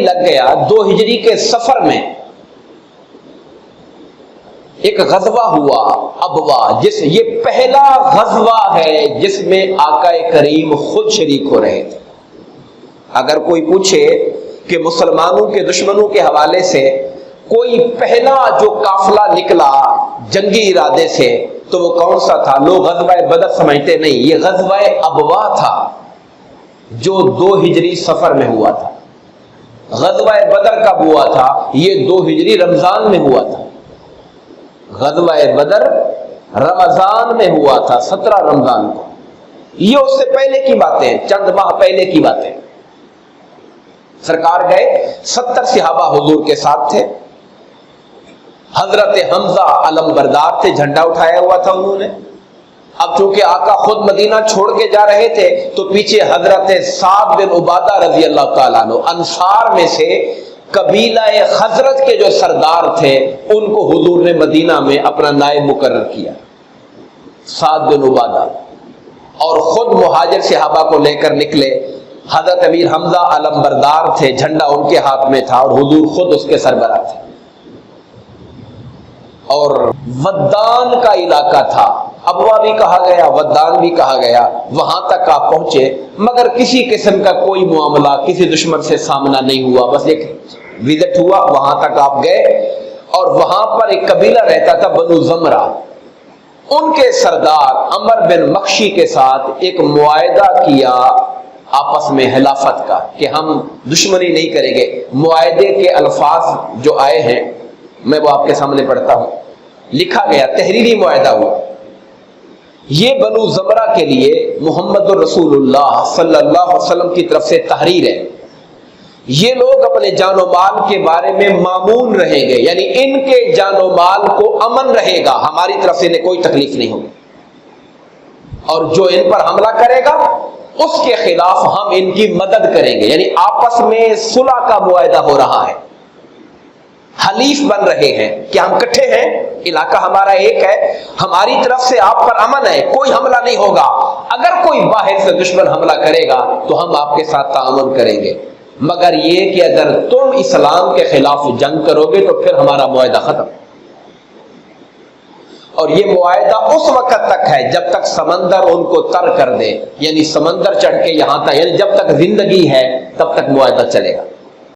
لگ گیا 2 ہجری کے سفر میں ایک غزوہ ہوا ابوا، یہ پہلا غزوہ ہے جس میں آقا کریم خود شریک ہو رہے تھے۔ اگر کوئی پوچھے کہ مسلمانوں کے دشمنوں کے حوالے سے کوئی پہلا جو قافلہ نکلا جنگی ارادے سے تو وہ کون سا تھا؟ لوگ غزوہ بدر سمجھتے نہیں، یہ غزوہ ابوا تھا جو 2 ہجری سفر میں ہوا تھا۔ غزوہ بدر کب ہوا تھا؟ یہ 2 ہجری رمضان میں ہوا تھا۔ غزوہ بدر رمضان میں ہوا تھا، 17 رمضان کو۔ یہ اس سے پہلے کی باتیں، چند ماہ پہلے کی باتیں۔ سرکار گئے، 70 صحابہ حضور کے ساتھ تھے۔ حضرت حمزہ علم بردار تھے، جھنڈا اٹھایا ہوا تھا انہوں نے۔ اب چونکہ آقا خود مدینہ چھوڑ کے جا رہے تھے تو پیچھے حضرت سعد بن عبادہ رضی اللہ تعالیٰ عنہ، انصار میں سے قبیلہ خزرج کے جو سردار تھے، ان کو حضور نے مدینہ میں اپنا نائب مقرر کیا، سعد بن عبادہ، اور خود مہاجر صحابہ کو لے کر نکلے۔ حضرت امیر حمزہ علم بردار تھے، جھنڈا ان کے ہاتھ میں تھا اور حضور خود اس کے سربراہ تھے۔ اور ودان کا علاقہ تھا، ابوا بھی کہا گیا، ودان بھی کہا گیا، وہاں تک آپ پہنچے مگر کسی قسم کا کوئی معاملہ کسی دشمن سے سامنا نہیں ہوا، بس ایک وزٹ ہوا، وہاں تک آپ گئے۔ اور وہاں پر ایک قبیلہ رہتا تھا بنو زمرہ، ان کے سردار عمر بن مخشی کے ساتھ ایک معاہدہ کیا آپس میں خلافت کا کہ ہم دشمنی نہیں کریں گے۔ معاہدے کے الفاظ جو آئے ہیں میں وہ آپ کے سامنے پڑھتا ہوں، لکھا گیا، تحریری معاہدہ ہوا۔ یہ بنو زمرہ کے لیے محمد الرسول اللہ صلی اللہ علیہ وسلم کی طرف سے تحریر ہے، یہ لوگ اپنے جان و مال کے بارے میں مامون رہیں گے، یعنی ان کے جان و مال کو امن رہے گا، ہماری طرف سے انہیں کوئی تکلیف نہیں ہوگی، اور جو ان پر حملہ کرے گا اس کے خلاف ہم ان کی مدد کریں گے، یعنی آپس میں صلح کا معاہدہ ہو رہا ہے، حلیف بن رہے ہیں کہ ہم اکٹھے ہیں، علاقہ ہمارا ایک ہے، ہماری طرف سے آپ پر امن ہے، کوئی حملہ نہیں ہوگا، اگر کوئی باہر سے دشمن حملہ کرے گا تو ہم آپ کے ساتھ تعاون کریں گے، مگر یہ کہ اگر تم اسلام کے خلاف جنگ کرو گے تو پھر ہمارا معاہدہ ختم۔ اور یہ معاہدہ اس وقت تک ہے جب تک سمندر ان کو تر کر دے، یعنی سمندر چڑھ کے یہاں تک، یعنی جب تک زندگی ہے تب تک معاہدہ چلے گا۔